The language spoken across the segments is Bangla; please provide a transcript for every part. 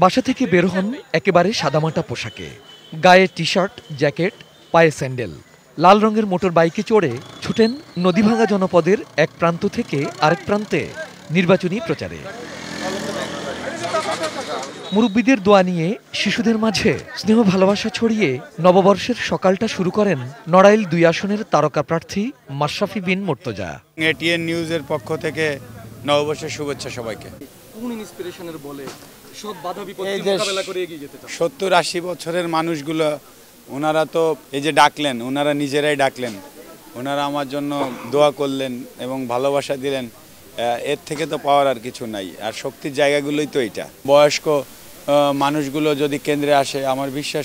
বাসা থেকে বের হন একেবারে সাদামাটা পোশাকে, গায়ে টি শার্ট, জ্যাকেট, পায়ে স্যান্ডেল। লাল রঙের মোটর বাইকে চড়ে ছুটেন নদীভাঙ্গা জনপদের এক প্রান্ত থেকে আরেক প্রান্তে নির্বাচনী প্রচারে। মুরব্বীদের দোয়া নিয়ে শিশুদের মাঝে স্নেহ ভালোবাসা ছড়িয়ে নববর্ষের সকালটা শুরু করেন নড়াইল ২ আসনের তারকা প্রার্থী মাশরাফি বিন মুর্তজা। এটিএন নিউজের পক্ষ থেকে নববর্ষের শুভেচ্ছা সবাইকে। কোন ইন্সপিরেশনের বলে সব বাধা বিপত্তি মোকাবেলা করে এগিয়ে যেতে চান? ৭০-৮০ বছরের মানুষগুলো ওনারা তো এই যে ডাকলেন, ওনারা নিজেরাই ডাকলেন, ওনারা আমার জন্য দোয়া করলেন এবং ভালোবাসা দিলেন। এর থেকে তো পাওয়ার আর কিছু নাই। আর শক্তির জায়গাগুলোই তো এটা। বয়স্ক মানুষগুলো যদি কেন্দ্রে আসে, আমার বিশ্বাস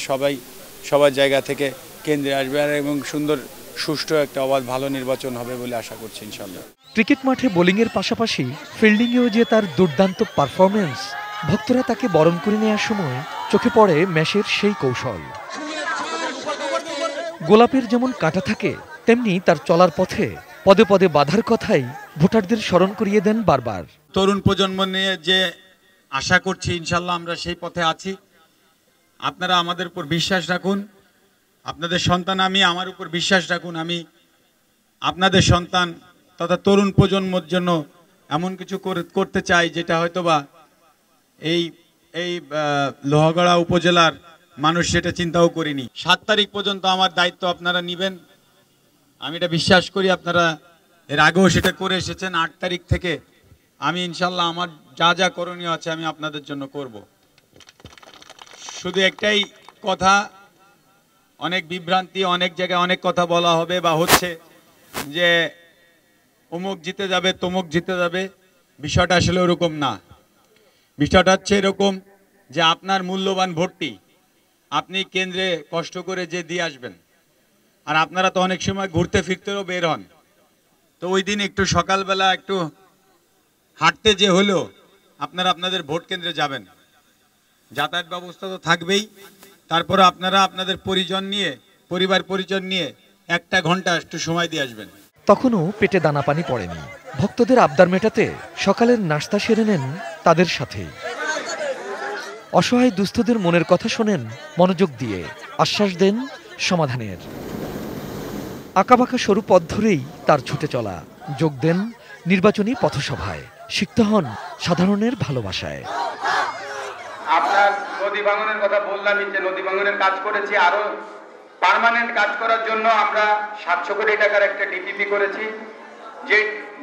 সবার জায়গা থেকে কেন্দ্রে আসবে এবং সুন্দর সুষ্ঠু একটা অবাধ ভালো নির্বাচন হবে বলে আশা করছি ইনশাল্লাহ। ক্রিকেট মাঠে বোলিংয়ের পাশাপাশি ফিল্ডিংয়েও যে তার দুর্দান্ত পারফরমেন্স, ভক্তরা তাকে বরণ করে নেওয়ার সময় চোখে পড়ে ম্যাশের সেই কৌশল। গোলাপের যেমন কাঁটা থাকে, তেমনি তার চলার পথে পদে পদে বাধার কথাই ভোটারদের স্মরণ করিয়ে দেন বারবার। তরুণ প্রজন্ম নিয়ে যে আশা করছি ইনশাল্লাহ আমরা সেই পথে আছি। আপনারা আমাদের উপর বিশ্বাস রাখুন, আপনাদের সন্তান আমার উপর বিশ্বাস রাখুন। আমি আপনাদের সন্তান তথা তরুণ প্রজন্মের জন্য এমন কিছু করতে চাই যেটা হয়তোবা এই লোহাগড়া উপজেলার মানুষ সেটা চিন্তাও করিনি। ৭ তারিখ পর্যন্ত আমার দায়িত্ব আপনারা নেবেন, আমি এটা বিশ্বাস করি। আপনারা এর আগেও সেটা করে এসেছেন। ৮ তারিখ থেকে আমি ইনশাল্লাহ আমার যা করণীয় আছে আমি আপনাদের জন্য করব। শুধু একটাই কথা, অনেক বিভ্রান্তি, অনেক জায়গায় অনেক কথা বলা হবে বা হচ্ছে যে অমুক জিতে যাবে, তমুক জিতে যাবে। বিষয়টা আসলে ওরকম না। বিষয়টা হচ্ছে এরকম যে আপনার মূল্যবান ভোটটি আপনি কেন্দ্রে কষ্ট করে যে দিয়ে আসবেন। আর আপনারা তো অনেক সময় ঘুরতে ফিরতেও বের হন, তো ওই দিন একটু সকালবেলা একটু হাঁটতে যে হলো আপনারা আপনাদের ভোট কেন্দ্রে যাবেন। যাতায়াত ব্যবস্থা তো থাকবেই, তারপরে আপনারা আপনাদের পরিবার পরিজন নিয়ে 1টা ঘন্টা একটু সময় দিয়ে আসবেন। তখনও পেটে দানা পানি পড়েনি। ভক্তদের আবদার মেটাতে সকালের নাস্তা সেরে নেন তাদের সাথে। অসহায় দুস্থদের মনের কথা শোনেন মনোযোগ দিয়ে, আশ্বাস দেন সমাধানের। আঁকাবাঁকা সরু পথ ধরেই তার ছুটে চলা, যোগ দেন নির্বাচনী পথসভায়, সিক্ত হন সাধারণের ভালোবাসায়। আপনার নদী ভাঙনের কথা বললামই যে নদী ভাঙনের কাজ করেছি, আরো পার্মানেন্ট কাজ করার জন্য আমরা 700 কোটি টাকার একটা ডিপিপি করেছি। যে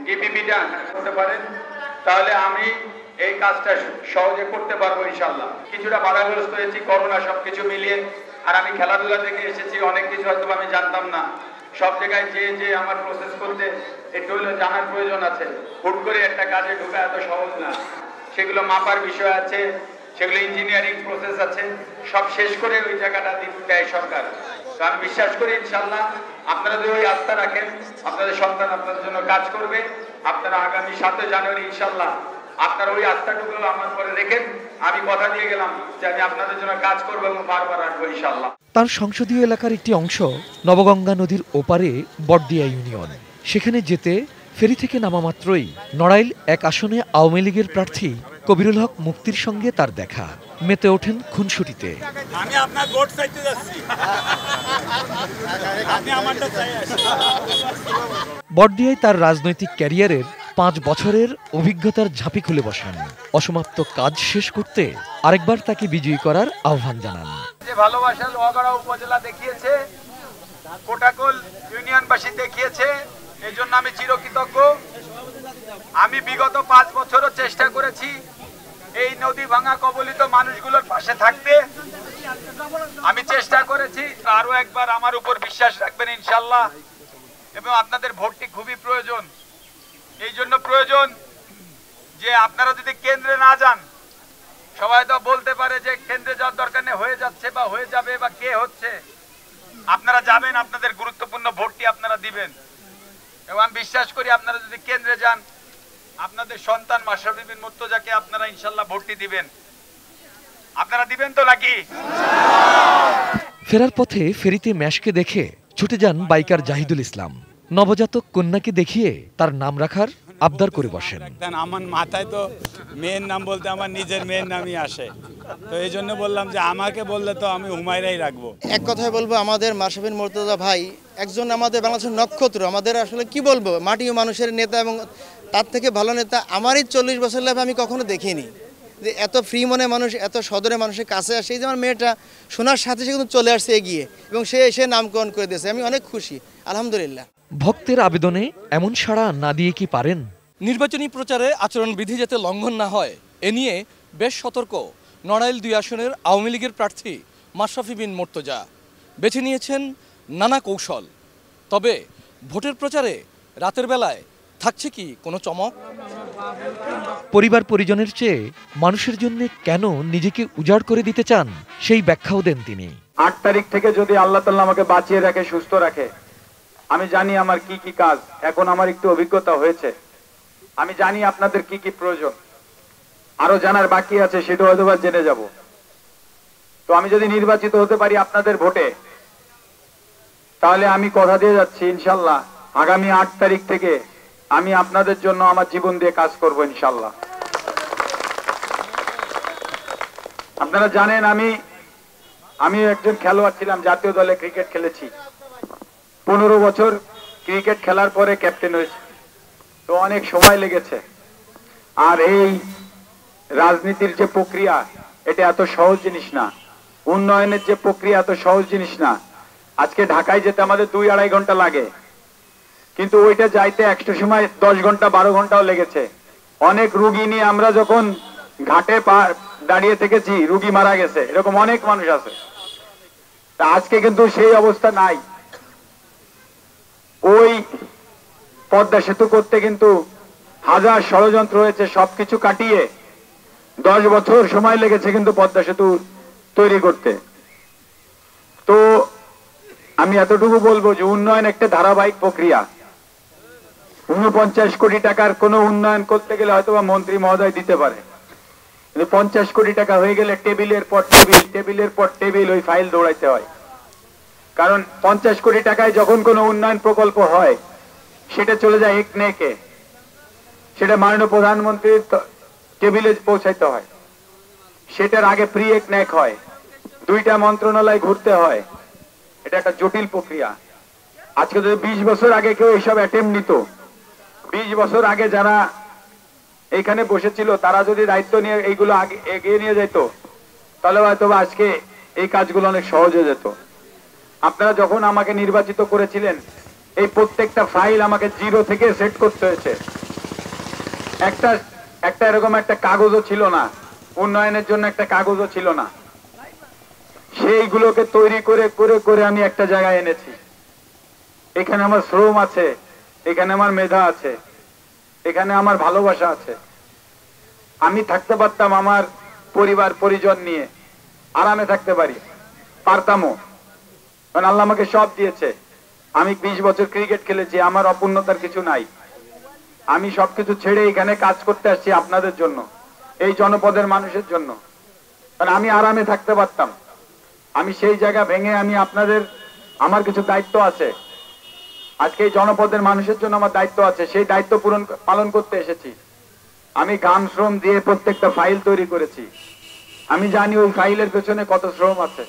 ডিপিপিটা করতে পারেন তাহলে আমি এই কাজটা সহজে করতে পারবো ইনশাল্লাহ। কিছুটা বাধাগ্রস্ত হয়েছি করোনা সবকিছু মিলিয়ে, আর আমি খেলাধুলা থেকে এসেছি, অনেক কিছু হয়তো আমি জানতাম না। সব জায়গায় যে আমার প্রসেস করতে একটু হলেও জানার প্রয়োজন আছে। হুট করে একটা কাজে ঢোকা এত সহজ না, সেগুলো মাপার বিষয় আছে, সেগুলো ইঞ্জিনিয়ারিং প্রসেস আছে, সব শেষ করে ওই জায়গাটা দেয় সরকার। তো আমি বিশ্বাস করি ইনশাল্লাহ আপনারা যদি ওই আস্থা রাখেন, আপনাদের সন্তান আপনাদের জন্য কাজ করবে। আপনারা আগামী 7 জানুয়ারি ইনশাল্লাহ আপনারা ওই আস্থাটুকু আমার পরে রেখেন। আমি কথা দিয়ে গেলাম যে আমি আপনাদের জন্য কাজ করবো এবং বারবার আসবো ইনশাল্লাহ। তার সংসদীয় এলাকার একটি অংশ নবগঙ্গা নদীর ওপারে বড়দিয়া ইউনিয়ন। সেখানে যেতে ফেরি থেকে নামা মাত্রই নড়াইল 1 আসনে আওয়ামী লীগের প্রার্থী কবিরুল হক মুক্তির সঙ্গে তার দেখা। মেতে ওঠেন খুনসুটিতে। আমি আপনার ভোট চাইতে যাচ্ছি, আপনি আমারটা চাই আসেন। বড়দিয়ায় তার রাজনৈতিক ক্যারিয়ারের 5 বছরের অভিজ্ঞতার ঝাঁপি খুলে বসেন। অসমাপ্ত কাজ শেষ করতে আরেকবার তাকে বিজয়ী করার আহ্বান জানান। যে ভালোবাসা লোহাগড়া উপজেলা দেখিয়েছে, কোটাকল ইউনিয়নবাসী দেখিয়েছে, এই জন্য আমি চিরকৃতজ্ঞ। আমি বিগত 5 বছরও চেষ্টা করেছি এই নদী ভাঙা কবলিত মানুষগুলোর পাশে থাকতে। আমি চেষ্টা করেছি। আরো একবার আমার উপর বিশ্বাস রাখবেন ইনশাল্লাহ, এবং আপনাদের ভোটটি খুবই প্রয়োজন। এই জন্য প্রয়োজন যে আপনারা যদি কেন্দ্রে না যান, সবাই তো বলতে পারে যে কেন্দ্রে যাওয়ার দরকার নেই, হয়ে যাচ্ছে বা হয়ে যাবে বা কে হচ্ছে। আপনারা যাবেন, আপনাদের গুরুত্বপূর্ণ ভোটটি আপনারা দিবেন, এবং আমি বিশ্বাস করি আপনারা যদি কেন্দ্রে যান, আপনাদের সন্তান মাশরাফি বিন মুর্তজাকে আপনারা ইনশাল্লাহ ভোটটি দিবেন। আপনারা দিবেন তো নাকি? ফেরার পথে ফেরিতে ম্যাশকে দেখে ছুটে যান বাইকার জাহিদুল ইসলাম। নবজাতক কন্যাকে দেখিয়ে তার নাম রাখার আবদার করে বসেন। আমার মাথায় তো মেয়ের নাম বলতে আমার নিজের মেয়ের নামই আসে, তো এই জন্য বললাম যে আমাকে বললে তো আমি হুমায়রাই রাখবো। এক কথায় বলবো, আমাদের মাশরাফি বিন মুর্তজা ভাই একজন আমাদের বাংলাদেশের নক্ষত্র। আমাদের আসলে কি বলবো, মাটি ও মানুষের নেতা, এবং তার থেকে ভালো নেতা আমারই 40 বছর লাইফে আমি কখনো দেখিনি। যে এত ফ্রি মনে মানুষ, এত সদরে মানুষের কাছে আসে। এই যে আমার মেয়েটা শোনার সাথে সাথে কিন্তু চলে আসছে এগিয়ে, এবং সে এসে নামকরণ করে দিয়েছে। আমি অনেক খুশি, আলহামদুলিল্লাহ। ভক্তের আবেদনে এমন সাড়া না দিয়ে কি পারেন? নির্বাচনী প্রচারে আচরণবিধি যাতে লঙ্ঘন না হয় এ নিয়ে বেশ সতর্ক নড়াইল 2 আসনের আওয়ামী লীগের প্রার্থী মাশরাফি বিন মুর্তজা। বেছে নিয়েছেন নানা কৌশল। তবে ভোটের প্রচারে রাতের বেলায় থাকছে কি কোনো চমক? পরিবার পরিজনের চেয়ে মানুষের জন্য কেন নিজেকে উজাড় করে দিতে চান সেই ব্যাখ্যাও দেন তিনি। 8 তারিখ থেকে যদি আল্লাহ তাআলা আমাকে বাঁচিয়ে রাখে, সুস্থ রাখে, আমি জানি আমার কি কি কাজ। এখন আমার একটু অভিজ্ঞতা হয়েছে, আমি জানি আপনাদের কি কি প্রয়োজন। আরো জানার বাকি আছে, সেটা হয়তো বা জেনে যাব। তো আমি যদি নির্বাচিত হতে পারি আপনাদের ভোটে, তাহলে আমি কথা দিয়ে যাচ্ছি ইনশাল্লাহ আগামী 8 তারিখ থেকে আমি আপনাদের জন্য আমার জীবন দিয়ে কাজ করব ইনশাল্লাহ। আপনারা জানেন আমি একজন খেলোয়াড় ছিলাম, জাতীয় দলে ক্রিকেট খেলেছি। 15 বছর ক্রিকেট খেলার পরে ক্যাপ্টেন হয়েছে, তো অনেক সময় লেগেছে। আর এই রাজনীতির যে প্রক্রিয়া, এটা এত সহজ জিনিস না। উন্নয়নের যে প্রক্রিয়া এত সহজ জিনিস না। আজকে ঢাকায় যেতে আমাদের 2-2.5 ঘন্টা লাগে, কিন্তু ওইটা যাইতে একটা সময় 10 ঘন্টা 12 ঘন্টাও লেগেছে। অনেক রুগী নিয়ে আমরা যখন ঘাটে দাঁড়িয়ে থেকেছি, রুগী মারা গেছে, এরকম অনেক মানুষ আছে। তা আজকে কিন্তু সেই অবস্থা নাই। ওই পদ্মা সেতু করতে কিন্তু হাজার ষড়যন্ত্র হয়েছে, সবকিছু কাটিয়ে 10 বছর সময় লেগেছে কিন্তু পদ্মা সেতু তৈরি করতে। তো আমি এতটুকু বলবো যে উন্নয়ন একটা ধারাবাহিক প্রক্রিয়া। 49 কোটি টাকার কোন উন্নয়ন করতে গেলে হয়তোবা মন্ত্রী মহোদয় দিতে পারে, কিন্তু 50 কোটি টাকা হয়ে গেলে টেবিলের পর টেবিল, টেবিলের পর টেবিল ওই ফাইল দৌড়াইতে হয়। কারণ 50 কোটি টাকায় যখন কোনো উন্নয়ন প্রকল্প হয়, সেটা চলে যায় একনেকে, সেটা মাননীয় প্রধানমন্ত্রীর টেবিলে পৌঁছাইতে হয়। সেটার আগে প্রি একনেক হয়, 2টা মন্ত্রণালয় ঘুরতে হয়। এটা একটা জটিল প্রক্রিয়া। আজকে যদি 20 বছর আগে কেউ এইসব অ্যাটেম্প নিত, 20 বছর আগে যারা এখানে বসেছিল, তারা যদি দায়িত্ব নিয়ে এইগুলো আগে এগিয়ে নিয়ে যেত, তাহলে হয়তো আজকে এই কাজগুলো অনেক সহজ হয়ে যেত। আপনারা যখন আমাকে নির্বাচিত করেছিলেন, এই প্রত্যেকটা ফাইল আমাকে 0 থেকে সেট করতে হয়েছে। একটা এরকম একটা কাগজও ছিল না, উন্নয়নের জন্য একটা কাগজও ছিল না। সেইগুলোকে তৈরি করে করে করে আমি একটা জায়গায় এনেছি। এখানে আমার শ্রম আছে, এখানে আমার মেধা আছে, এখানে আমার ভালোবাসা আছে। আমি থাকতে পারতাম আমার পরিবার পরিজন নিয়ে, আরামে থাকতে পারতামও, কারণ আল্লাহ আমাকে সব দিয়েছে। আমি 20 বছর ক্রিকেট খেলেছি, আমার অপূর্ণতার কিছু নাই। আমি সবকিছু ছেড়ে এখানে কাজ করতে আসছি আপনাদের জন্য, এই জনপদের মানুষের জন্য। কারণ আমি আরামে থাকতে পারতাম, আমি সেই জায়গা ভেঙে আমার কিছু দায়িত্ব আছে। আজকে এই জনপদের মানুষের জন্য আমার দায়িত্ব আছে, সেই দায়িত্ব পালন করতে এসেছি। আমি ঘাম শ্রম দিয়ে প্রত্যেকটা ফাইল তৈরি করেছি। আমি জানি ওই ফাইলের পেছনে কত শ্রম আছে।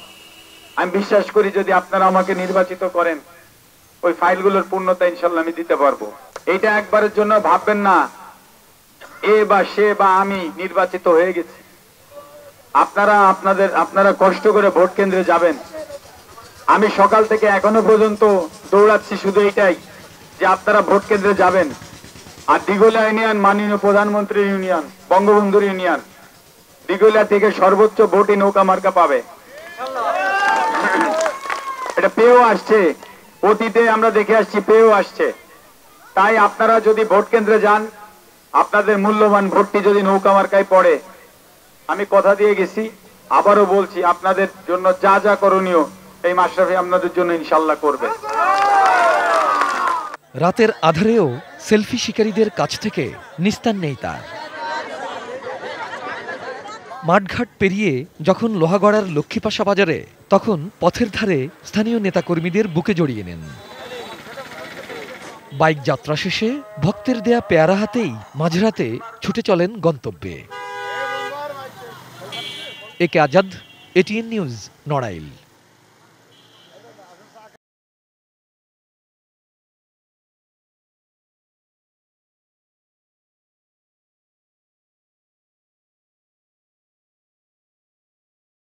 আমি বিশ্বাস করি যদি আপনারা আমাকে নির্বাচিত করেন, ওই ফাইলগুলোর পূর্ণতা ইনশাল্লাহ আমি দিতে পারবো। এইটা একবারের জন্য ভাববেন না এ বা সে বা আমি নির্বাচিত হয়ে গেছি। আপনারা কষ্ট করে ভোট কেন্দ্রে যাবেন। আমি সকাল থেকে এখনো পর্যন্ত দৌড়াচ্ছি শুধু এইটাই যে আপনারা ভোট কেন্দ্রে যাবেন। আর দিঘলিয়া ইউনিয়ন মাননীয় প্রধানমন্ত্রীর ইউনিয়ন, বঙ্গবন্ধুর ইউনিয়ন, দিঘলিয়া থেকে সর্বোচ্চ ভোটই নৌকা মার্কা পাবে। এটা পেয়েও আসছে, অতীতে আমরা দেখে আসছি, পেয়েও আসছে। তাই আপনারা যদি ভোট কেন্দ্রে যান, আপনাদের মূল্যবান ভোটটি যদি নৌকা মার্কায় পড়ে, আমি কথা দিয়ে গেছি, আবারও বলছি, আপনাদের জন্য যা যা করণীয় এই মাশরাফি আপনাদের জন্য ইনশাল্লাহ করবে। রাতের আধারেও সেলফি শিকারীদের কাছ থেকে নিস্তার নেই তার। মাঠঘাট পেরিয়ে যখন লোহাগড়ার লক্ষ্মীপাশা বাজারে, তখন পথের ধারে স্থানীয় নেতাকর্মীদের বুকে জড়িয়ে নেন। বাইক যাত্রা শেষে ভক্তের দেয়া পেয়ারা হাতেই মাঝরাতে ছুটে চলেন গন্তব্যে। একে আজাদ, এটিএন নিউজ, নড়াইল।